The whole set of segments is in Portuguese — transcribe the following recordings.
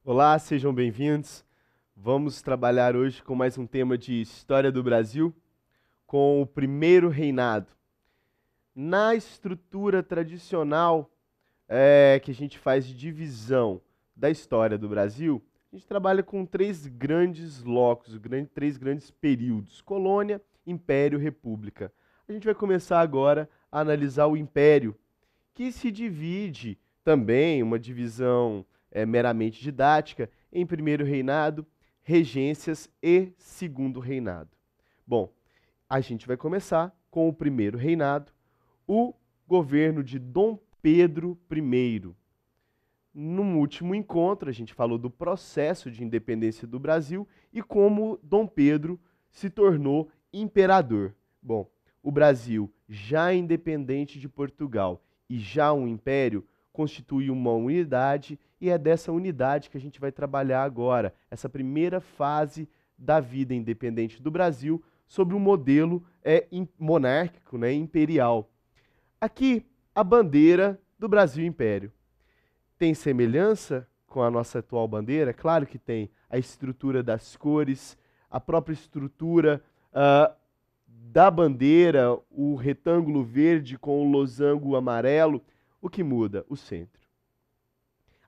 Olá, sejam bem-vindos. Vamos trabalhar hoje com mais um tema de História do Brasil, com o primeiro reinado. Na estrutura tradicional que a gente faz de divisão da história do Brasil, a gente trabalha com três grandes blocos, três grandes períodos: colônia, império, república. A gente vai começar agora a analisar o império, que se divide também, uma divisão meramente didática, em primeiro reinado, regências e segundo reinado. Bom, a gente vai começar com o primeiro reinado, o governo de Dom Pedro I. No último encontro, a gente falou do processo de independência do Brasil e como Dom Pedro se tornou imperador. Bom, o Brasil, já independente de Portugal e já um império, constitui uma unidade, e é dessa unidade que a gente vai trabalhar agora, essa primeira fase da vida independente do Brasil, sobre um modelo monárquico, imperial. Aqui, a bandeira do Brasil Império. Tem semelhança com a nossa atual bandeira? Claro que tem. A estrutura das cores, a própria estrutura da bandeira, o retângulo verde com o losango amarelo. O que muda? O centro.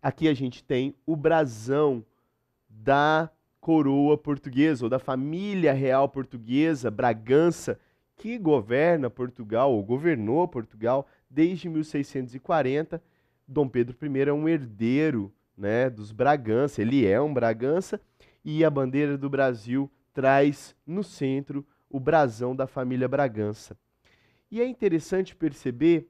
Aqui a gente tem o brasão da coroa portuguesa, ou da família real portuguesa, Bragança, que governa Portugal, ou governou Portugal desde 1640. Dom Pedro I é um herdeiro, dos Bragança, ele é um Bragança, e a bandeira do Brasil traz no centro o brasão da família Bragança. E é interessante perceber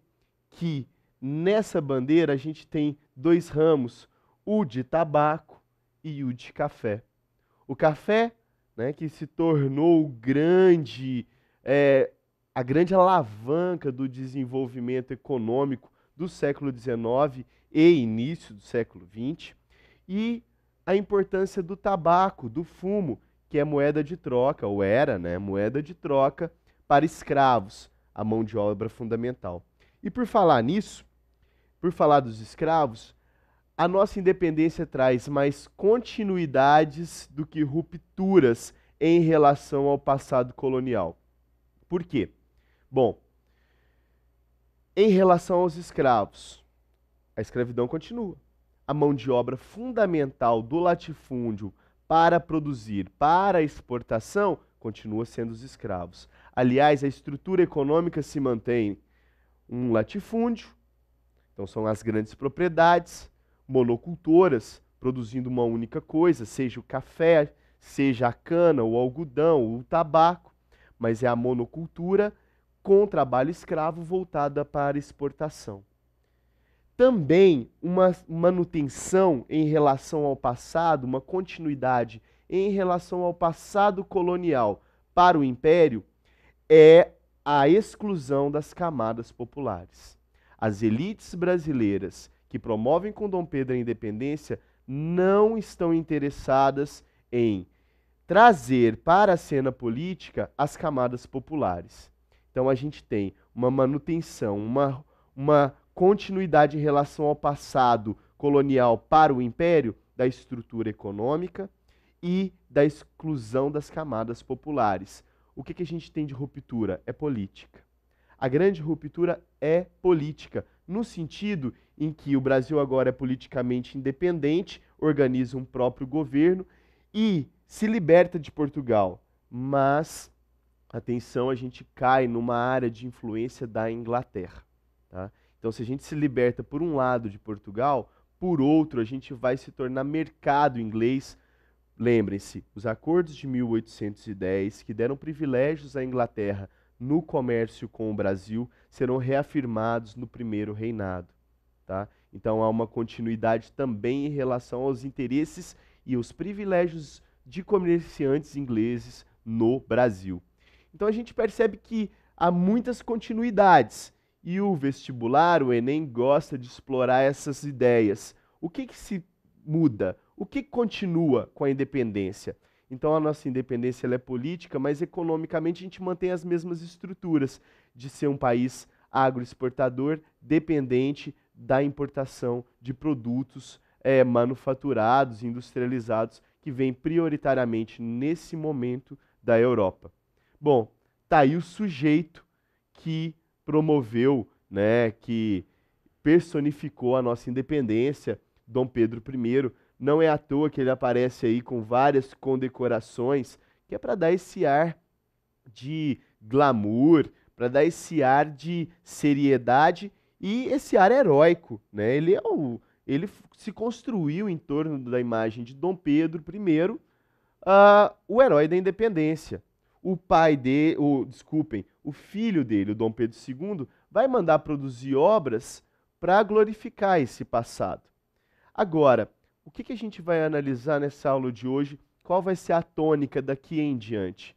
que nessa bandeira a gente tem dois ramos, o de tabaco e o de café. O café, que se tornou a grande alavanca do desenvolvimento econômico do século XIX e início do século XX, e a importância do tabaco, do fumo, que é moeda de troca, ou era, moeda de troca para escravos, a mão de obra fundamental. E por falar nisso, por falar dos escravos, a nossa independência traz mais continuidades do que rupturas em relação ao passado colonial. Por quê? Bom, em relação aos escravos, a escravidão continua. A mão de obra fundamental do latifúndio para produzir, para a exportação, continua sendo os escravos. Aliás, a estrutura econômica se mantém um latifúndio, então são as grandes propriedades, monocultoras, produzindo uma única coisa, seja o café, seja a cana, o algodão, o tabaco, mas é a monocultura com trabalho escravo voltada para exportação. Também uma manutenção em relação ao passado, uma continuidade em relação ao passado colonial para o império, é a exclusão das camadas populares. As elites brasileiras que promovem com Dom Pedro a independência não estão interessadas em trazer para a cena política as camadas populares. Então a gente tem uma manutenção, uma continuidade em relação ao passado colonial para o império da estrutura econômica e da exclusão das camadas populares. O que a gente tem de ruptura? É política. A grande ruptura é política, no sentido em que o Brasil agora é politicamente independente, organiza um próprio governo e se liberta de Portugal. Mas, atenção, a gente cai numa área de influência da Inglaterra. Tá? Então, se a gente se liberta por um lado de Portugal, por outro a gente vai se tornar mercado inglês. Lembrem-se, os acordos de 1810, que deram privilégios à Inglaterra no comércio com o Brasil, serão reafirmados no primeiro reinado. Tá? Então há uma continuidade também em relação aos interesses e os privilégios de comerciantes ingleses no Brasil. Então a gente percebe que há muitas continuidades e o vestibular, o Enem, gosta de explorar essas ideias. O que se muda? O que continua com a independência? Então a nossa independência ela é política, mas economicamente a gente mantém as mesmas estruturas de ser um país agroexportador dependente da importação de produtos manufaturados, industrializados, que vem prioritariamente nesse momento da Europa. Bom, tá aí o sujeito que promoveu, né, que personificou a nossa independência, Dom Pedro I. Não é à toa que ele aparece aí com várias condecorações, que é para dar esse ar de glamour, para dar esse ar de seriedade e esse ar heróico, né? Ele se construiu em torno da imagem de Dom Pedro I, o herói da independência. O filho dele, o Dom Pedro II, vai mandar produzir obras para glorificar esse passado. Agora, o que a gente vai analisar nessa aula de hoje? Qual vai ser a tônica daqui em diante?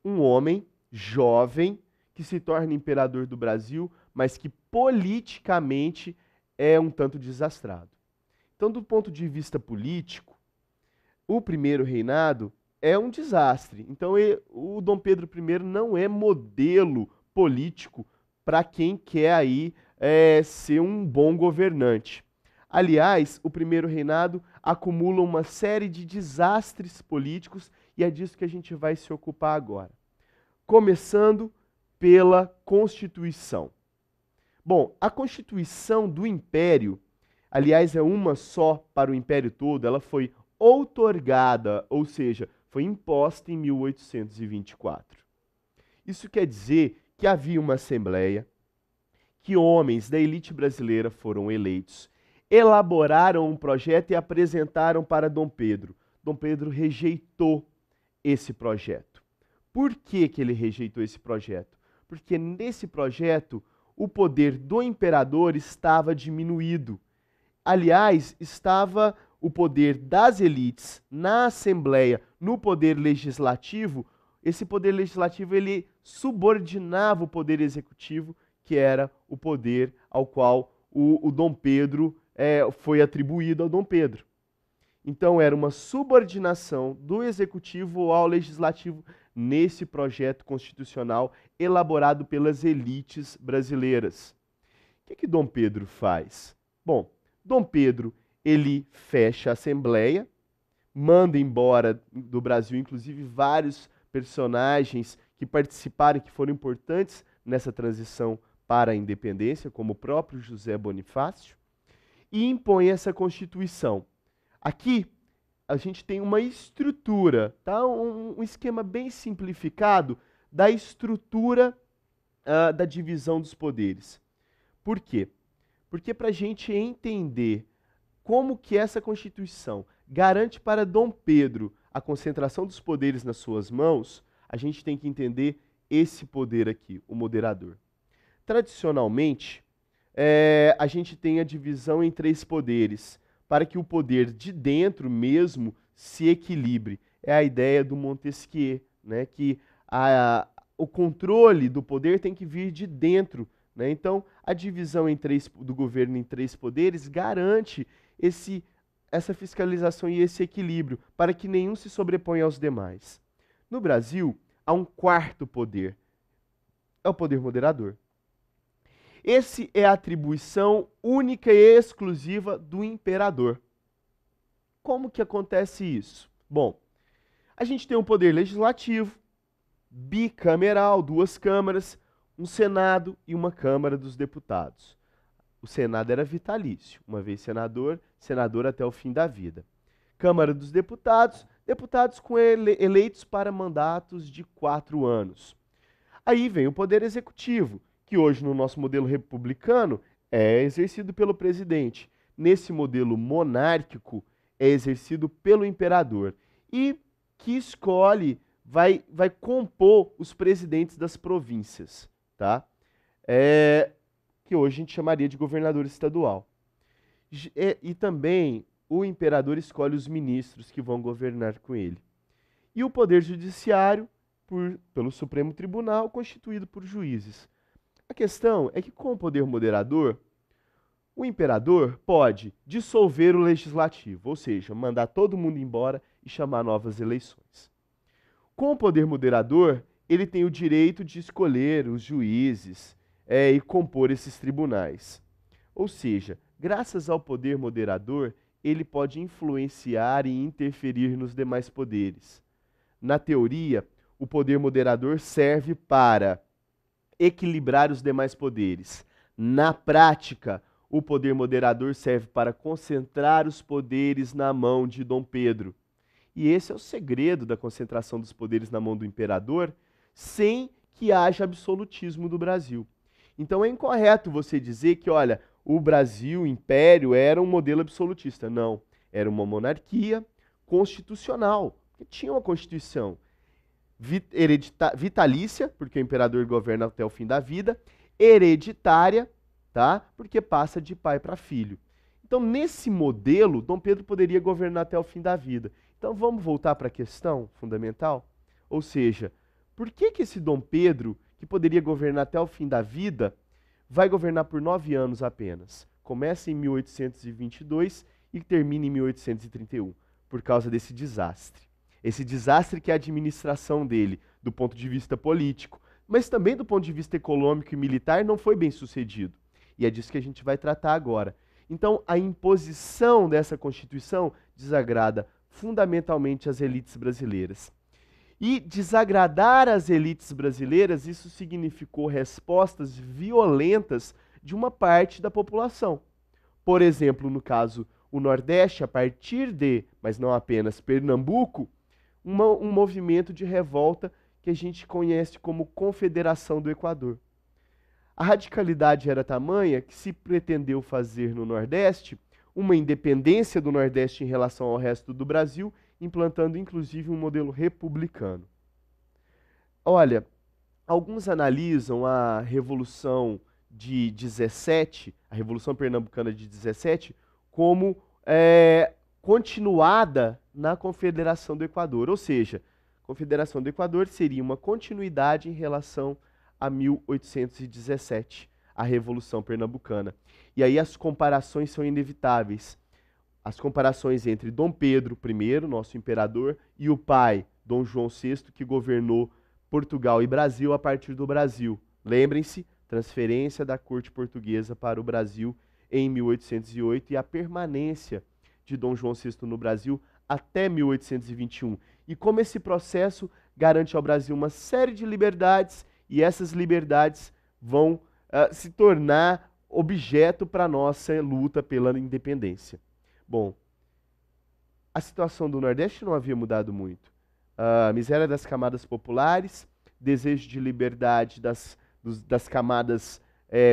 Um homem jovem que se torna imperador do Brasil, mas que politicamente é um tanto desastrado. Então, do ponto de vista político, o primeiro reinado é um desastre. Então, o Dom Pedro I não é modelo político para quem quer aí ser um bom governante. Aliás, o primeiro reinado acumula uma série de desastres políticos e é disso que a gente vai se ocupar agora. Começando pela Constituição. Bom, a Constituição do Império, aliás, é uma só para o Império todo, ela foi outorgada, ou seja, foi imposta em 1824. Isso quer dizer que havia uma Assembleia, que homens da elite brasileira foram eleitos, elaboraram um projeto e apresentaram para Dom Pedro. Dom Pedro rejeitou esse projeto. Por que ele rejeitou esse projeto? Porque nesse projeto o poder do imperador estava diminuído. Aliás, estava o poder das elites na Assembleia, no poder legislativo. Esse poder legislativo ele subordinava o poder executivo, que era o poder ao qual o Dom Pedro foi atribuído ao Dom Pedro. Então era uma subordinação do executivo ao legislativo nesse projeto constitucional elaborado pelas elites brasileiras. O que Dom Pedro faz? Bom, Dom Pedro ele fecha a Assembleia, manda embora do Brasil, inclusive, vários personagens que participaram, que foram importantes nessa transição para a independência, como o próprio José Bonifácio, e impõe essa Constituição. Aqui a gente tem uma estrutura, tá? Um esquema bem simplificado da estrutura da divisão dos poderes. Por quê? Porque para a gente entender como que essa Constituição garante para Dom Pedro a concentração dos poderes nas suas mãos, a gente tem que entender esse poder aqui, o moderador. Tradicionalmente, a gente tem a divisão em 3 poderes, para que o poder de dentro mesmo se equilibre. É a ideia do Montesquieu, né? Que o controle do poder tem que vir de dentro, né? Então, a divisão do governo em 3 poderes garante essa fiscalização e esse equilíbrio, para que nenhum se sobreponha aos demais. No Brasil, há um 4º poder, é o poder moderador. Esse é a atribuição única e exclusiva do imperador. Como que acontece isso? Bom, a gente tem um poder legislativo, bicameral, 2 câmaras, um Senado e uma Câmara dos Deputados. O Senado era vitalício, uma vez senador, senador até o fim da vida. Câmara dos Deputados, deputados eleitos para mandatos de 4 anos. Aí vem o Poder Executivo, que hoje no nosso modelo republicano é exercido pelo presidente. Nesse modelo monárquico é exercido pelo imperador e que escolhe, vai compor os presidentes das províncias, tá? Que hoje a gente chamaria de governador estadual. E também o imperador escolhe os ministros que vão governar com ele. E o Poder Judiciário pelo Supremo Tribunal, constituído por juízes. A questão é que, com o poder moderador, o imperador pode dissolver o legislativo, ou seja, mandar todo mundo embora e chamar novas eleições. Com o poder moderador, ele tem o direito de escolher os juízes e compor esses tribunais. Ou seja, graças ao poder moderador, ele pode influenciar e interferir nos demais poderes. Na teoria, o poder moderador serve para equilibrar os demais poderes. Na prática, o poder moderador serve para concentrar os poderes na mão de Dom Pedro. E esse é o segredo da concentração dos poderes na mão do imperador, sem que haja absolutismo do Brasil. Então é incorreto você dizer que, olha, o Brasil, o Império, era um modelo absolutista. Não, era uma monarquia constitucional, que tinha uma constituição vitalícia, porque o imperador governa até o fim da vida, hereditária, tá? Porque passa de pai para filho. Então, nesse modelo, Dom Pedro poderia governar até o fim da vida. Então, vamos voltar para a questão fundamental? Ou seja, por que esse Dom Pedro, que poderia governar até o fim da vida, vai governar por 9 anos apenas? Começa em 1822 e termina em 1831, por causa desse desastre. Esse desastre que é a administração dele, do ponto de vista político, mas também do ponto de vista econômico e militar, não foi bem sucedido. E é disso que a gente vai tratar agora. Então, a imposição dessa Constituição desagrada fundamentalmente as elites brasileiras. E desagradar as elites brasileiras, isso significou respostas violentas de uma parte da população. Por exemplo, no caso, o Nordeste, a partir de, mas não apenas, Pernambuco, um movimento de revolta que a gente conhece como Confederação do Equador. A radicalidade era tamanha que se pretendeu fazer no Nordeste uma independência do Nordeste em relação ao resto do Brasil, implantando inclusive um modelo republicano. Olha, alguns analisam a Revolução de 17, a Revolução Pernambucana de 17, como continuada na Confederação do Equador. Ou seja, a Confederação do Equador seria uma continuidade em relação a 1817, a Revolução Pernambucana. E aí as comparações são inevitáveis. As comparações entre Dom Pedro I, nosso imperador, e o pai, Dom João VI, que governou Portugal e Brasil a partir do Brasil. Lembrem-se, transferência da corte portuguesa para o Brasil em 1808 e a permanência de Dom João VI no Brasil até 1821. E como esse processo garante ao Brasil uma série de liberdades, e essas liberdades vão se tornar objeto para a nossa luta pela independência. Bom, a situação do Nordeste não havia mudado muito. A miséria das camadas populares, desejo de liberdade das camadas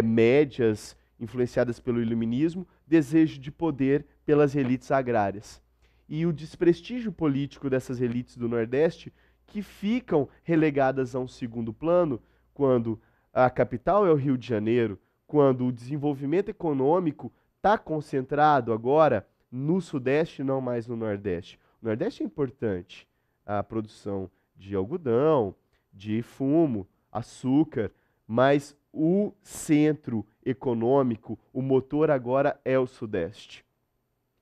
médias, influenciadas pelo iluminismo, desejo de poder pelas elites agrárias. E o desprestígio político dessas elites do Nordeste, que ficam relegadas a um segundo plano, quando a capital é o Rio de Janeiro, quando o desenvolvimento econômico está concentrado agora no Sudeste, não mais no Nordeste. O Nordeste é importante, a produção de algodão, de fumo, açúcar, mas o centro econômico, o motor agora é o Sudeste.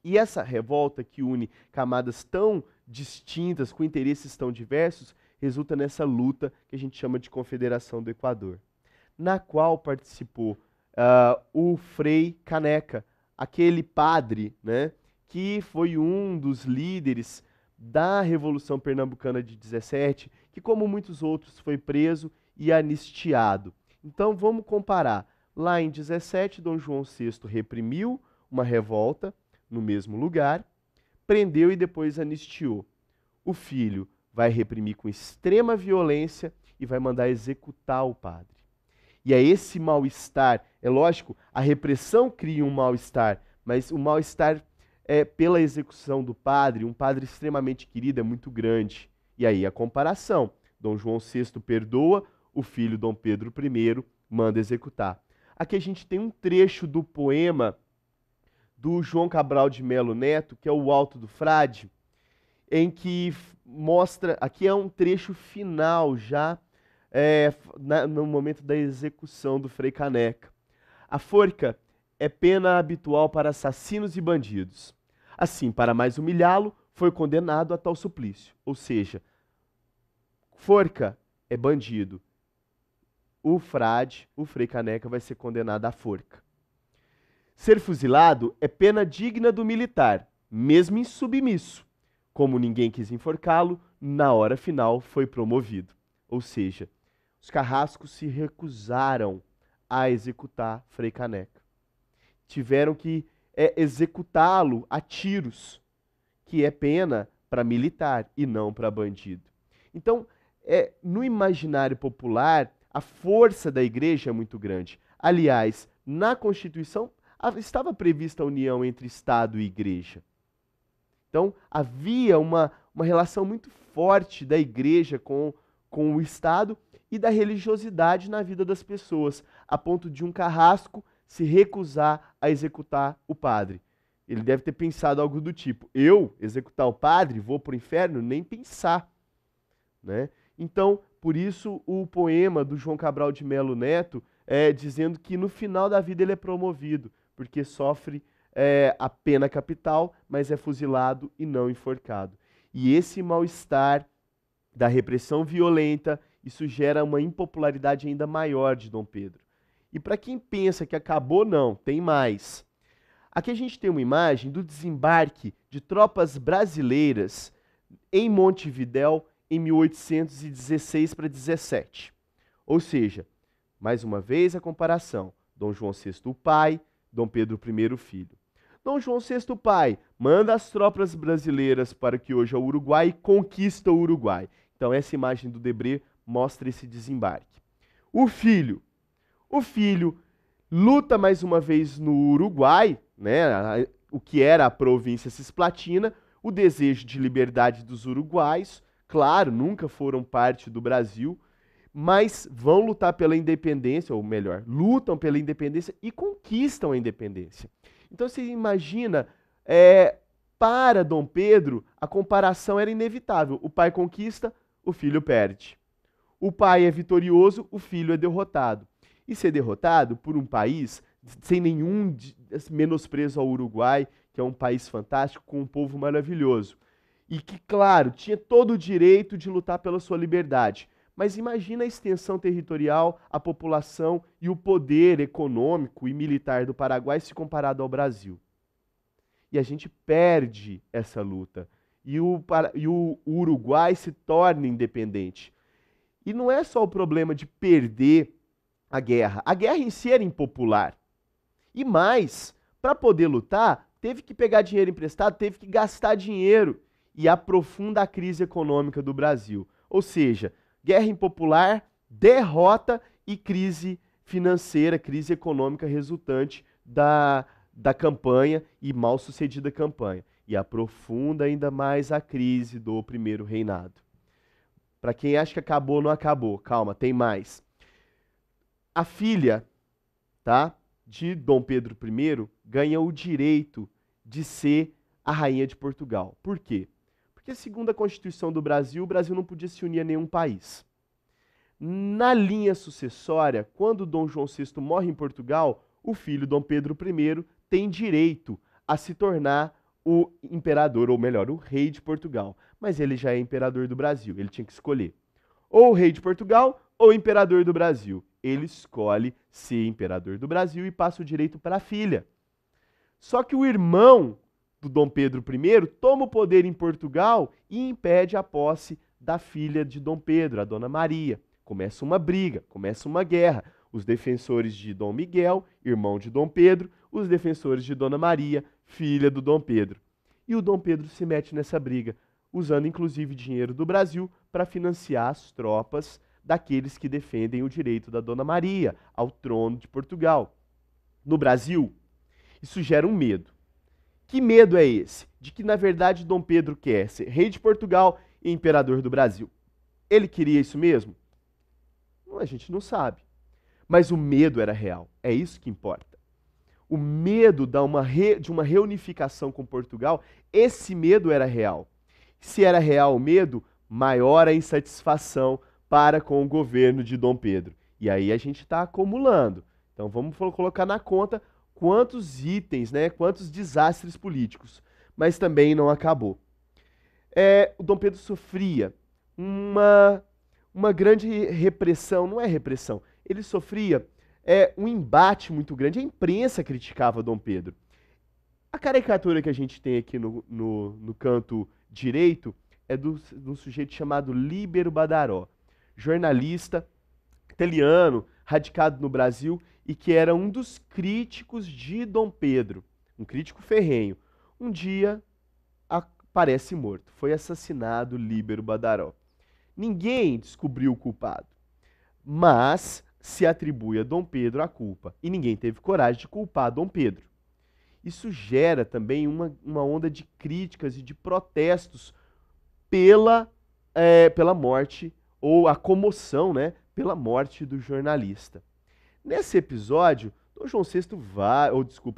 E essa revolta que une camadas tão distintas, com interesses tão diversos, resulta nessa luta que a gente chama de Confederação do Equador, na qual participou o Frei Caneca, aquele padre, né, que foi um dos líderes da Revolução Pernambucana de 17, que, como muitos outros, foi preso e anistiado. Então, vamos comparar. Lá em 17, Dom João VI reprimiu uma revolta no mesmo lugar, prendeu e depois anistiou. O filho vai reprimir com extrema violência e vai mandar executar o padre. E é esse mal-estar, é lógico, a repressão cria um mal-estar, mas o mal-estar pela execução do padre, um padre extremamente querido, é muito grande. E aí a comparação, Dom João VI perdoa, o filho Dom Pedro I manda executar. Aqui a gente tem um trecho do poema do João Cabral de Melo Neto, que é o Alto do Frade, em que mostra, aqui é um trecho final já, no momento da execução do Frei Caneca. A forca é pena habitual para assassinos e bandidos. Assim, para mais humilhá-lo, foi condenado a tal suplício. Ou seja, forca é bandido. O Frei Caneca, vai ser condenado à forca. Ser fuzilado é pena digna do militar, mesmo insubmisso. Como ninguém quis enforcá-lo, na hora final foi promovido. Ou seja, os carrascos se recusaram a executar Frei Caneca. Tiveram que executá-lo a tiros, que é pena para militar e não para bandido. Então, no imaginário popular, a força da igreja é muito grande. Aliás, na Constituição estava prevista a união entre Estado e igreja. Então, havia uma relação muito forte da igreja com o Estado e da religiosidade na vida das pessoas, a ponto de um carrasco se recusar a executar o padre. Ele deve ter pensado algo do tipo: eu executar o padre, vou para o inferno? Nem pensar, né? Então, por isso, o poema do João Cabral de Melo Neto dizendo que no final da vida ele é promovido, porque sofre a pena capital, mas é fuzilado e não enforcado. E esse mal-estar da repressão violenta, isso gera uma impopularidade ainda maior de Dom Pedro. E para quem pensa que acabou, não, tem mais. Aqui a gente tem uma imagem do desembarque de tropas brasileiras em Montevidéu em 1816 para 17. Ou seja, mais uma vez a comparação, Dom João VI o pai, Dom Pedro I o filho. Dom João VI o pai manda as tropas brasileiras para o que hoje é o Uruguai e conquista o Uruguai. Então essa imagem do Debré mostra esse desembarque. O filho luta mais uma vez no Uruguai, né, o que era a província cisplatina, o desejo de liberdade dos uruguaios, claro, nunca foram parte do Brasil, mas vão lutar pela independência, ou melhor, lutam pela independência e conquistam a independência. Então você imagina, para Dom Pedro, a comparação era inevitável. O pai conquista, o filho perde. O pai é vitorioso, o filho é derrotado. E ser derrotado por um país, sem nenhum menosprezo ao Uruguai, que é um país fantástico, com um povo maravilhoso. E que, claro, tinha todo o direito de lutar pela sua liberdade. Mas imagina a extensão territorial, a população e o poder econômico e militar do Paraguai se comparado ao Brasil. E a gente perde essa luta. E o Uruguai se torna independente. E não é só o problema de perder a guerra. A guerra em si era impopular. E mais, para poder lutar, teve que pegar dinheiro emprestado, teve que gastar dinheiro. E aprofunda a crise econômica do Brasil. Ou seja, guerra impopular, derrota e crise financeira, crise econômica resultante da campanha e mal sucedida campanha. E aprofunda ainda mais a crise do primeiro reinado. Para quem acha que acabou, não acabou. Calma, tem mais. A filha, tá, de Dom Pedro I ganha o direito de ser a rainha de Portugal. Por quê? Porque, segundo a Constituição do Brasil, o Brasil não podia se unir a nenhum país. Na linha sucessória, quando Dom João VI morre em Portugal, o filho Dom Pedro I tem direito a se tornar o imperador, ou melhor, o rei de Portugal. Mas ele já é imperador do Brasil, ele tinha que escolher. Ou o rei de Portugal, ou o imperador do Brasil. Ele escolhe ser imperador do Brasil e passa o direito para a filha. Só que o irmão do Dom Pedro I toma o poder em Portugal e impede a posse da filha de Dom Pedro, a Dona Maria. Começa uma briga, começa uma guerra. Os defensores de Dom Miguel, irmão de Dom Pedro, os defensores de Dona Maria, filha do Dom Pedro. E o Dom Pedro se mete nessa briga, usando inclusive dinheiro do Brasil para financiar as tropas daqueles que defendem o direito da Dona Maria ao trono de Portugal. No Brasil, isso gera um medo. Que medo é esse? De que, na verdade, Dom Pedro quer ser rei de Portugal e imperador do Brasil. Ele queria isso mesmo? A gente não sabe. Mas o medo era real. É isso que importa. O medo de uma reunificação com Portugal, esse medo era real. Se era real o medo, maior a insatisfação para com o governo de Dom Pedro. E aí a gente está acumulando. Então vamos colocar na conta quantos itens, né, quantos desastres políticos. Mas também não acabou. o Dom Pedro sofria uma, uma grande repressão, não é repressão, ele sofria um embate muito grande, a imprensa criticava Dom Pedro. A caricatura que a gente tem aqui no canto direito é de um sujeito chamado Líbero Badaró, jornalista italiano, radicado no Brasil e que era um dos críticos de Dom Pedro, um crítico ferrenho. Um dia aparece morto, foi assassinado Líbero Badaró. Ninguém descobriu o culpado, mas se atribui a Dom Pedro a culpa e ninguém teve coragem de culpar Dom Pedro. Isso gera também uma onda de críticas e de protestos pela morte, ou a comoção, né, pela morte do jornalista. Nesse episódio,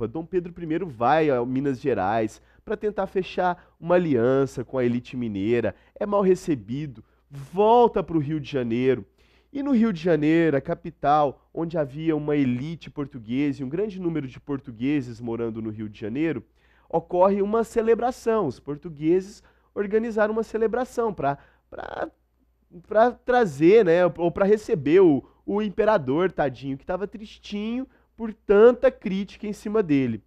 Dom Pedro I vai a Minas Gerais para tentar fechar uma aliança com a elite mineira, é mal recebido, volta para o Rio de Janeiro. E no Rio de Janeiro, a capital, onde havia uma elite portuguesa e um grande número de portugueses morando no Rio de Janeiro, ocorre uma celebração. Os portugueses organizaram uma celebração para trazer, né, ou para receber o imperador, tadinho, que estava tristinho por tanta crítica em cima dele.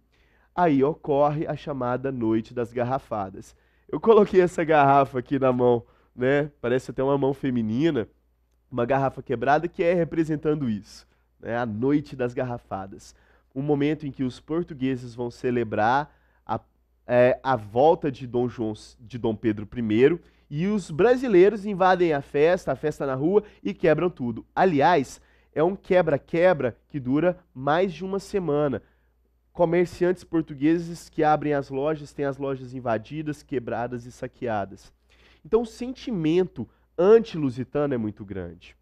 Aí ocorre a chamada Noite das Garrafadas. Eu coloquei essa garrafa aqui na mão, né? Parece até uma mão feminina, uma garrafa quebrada que é representando isso, né? A Noite das Garrafadas. Um momento em que os portugueses vão celebrar a volta de Dom Pedro I e os brasileiros invadem a festa na rua e quebram tudo. Aliás, é um quebra-quebra que dura mais de uma semana. Comerciantes portugueses que abrem as lojas, têm as lojas invadidas, quebradas e saqueadas. Então o sentimento anti-lusitano é muito grande.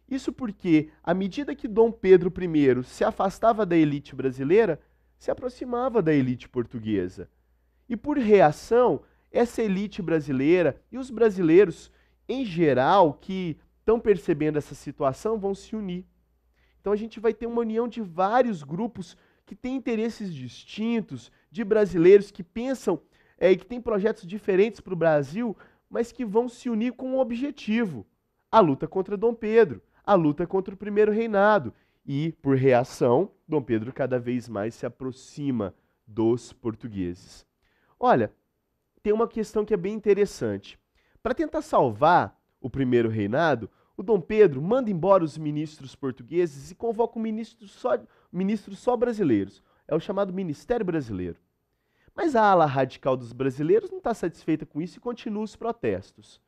Isso porque, à medida que Dom Pedro I se afastava da elite brasileira, se aproximava da elite portuguesa. E por reação, essa elite brasileira e os brasileiros, em geral, que estão percebendo essa situação, vão se unir. Então a gente vai ter uma união de vários grupos que têm interesses distintos, de brasileiros que pensam e que têm projetos diferentes para o Brasil, mas que vão se unir com um objetivo: a luta contra Dom Pedro, a luta contra o primeiro reinado. E, por reação, Dom Pedro cada vez mais se aproxima dos portugueses. Olha, tem uma questão que é bem interessante. Para tentar salvar o primeiro reinado, o Dom Pedro manda embora os ministros portugueses e convoca ministros só brasileiros. É o chamado Ministério Brasileiro. Mas a ala radical dos brasileiros não está satisfeita com isso e continua os protestos.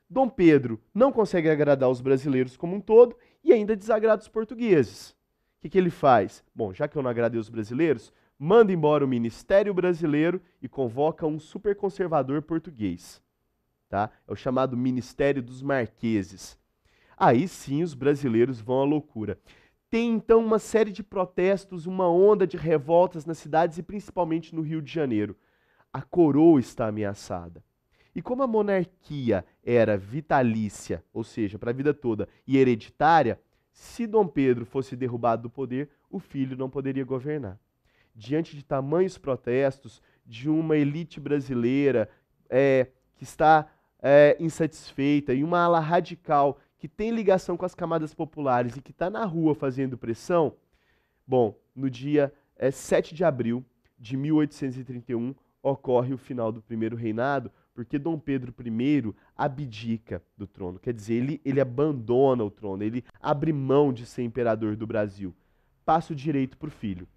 Dom Pedro não consegue agradar os brasileiros como um todo e ainda desagrada os portugueses. O que ele faz? Bom, já que eu não agradei os brasileiros, manda embora o Ministério Brasileiro e convoca um superconservador português. Tá? É o chamado Ministério dos Marqueses. Aí sim os brasileiros vão à loucura. Tem então uma série de protestos, uma onda de revoltas nas cidades e principalmente no Rio de Janeiro. A coroa está ameaçada. E como a monarquia era vitalícia, ou seja, para a vida toda, e hereditária, se Dom Pedro fosse derrubado do poder, o filho não poderia governar. Diante de tamanhos protestos, de uma elite brasileira que está insatisfeita e uma ala radical que tem ligação com as camadas populares e que está na rua fazendo pressão, bom, no dia 7 de abril de 1831 ocorre o final do primeiro reinado, porque Dom Pedro I abdica do trono, quer dizer, ele abandona o trono, ele abre mão de ser imperador do Brasil, passa o direito para o filho,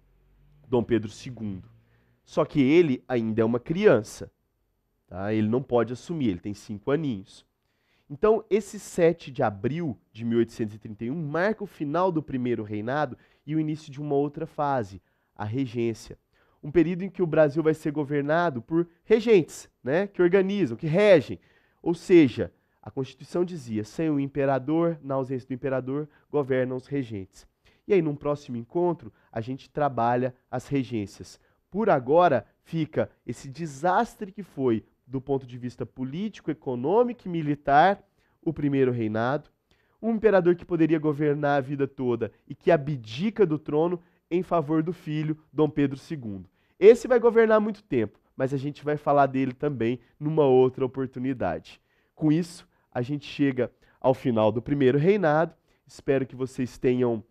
Dom Pedro II. Só que ele ainda é uma criança, tá? Ele não pode assumir, ele tem 5 aninhos. Então, esse 7 de abril de 1831 marca o final do primeiro reinado e o início de uma outra fase, a regência. Um período em que o Brasil vai ser governado por regentes, né, que organizam, que regem. Ou seja, a Constituição dizia, sem o imperador, na ausência do imperador, governam os regentes. E aí, num próximo encontro, a gente trabalha as regências. Por agora, fica esse desastre que foi, do ponto de vista político, econômico e militar, o primeiro reinado. Um imperador que poderia governar a vida toda e que abdica do trono em favor do filho, Dom Pedro II. Esse vai governar muito tempo, mas a gente vai falar dele também numa outra oportunidade. Com isso, a gente chega ao final do primeiro reinado. Espero que vocês tenham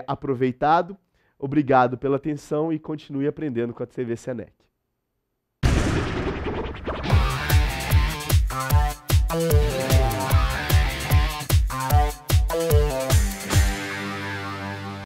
aproveitado. Obrigado pela atenção e continue aprendendo com a TV Senec.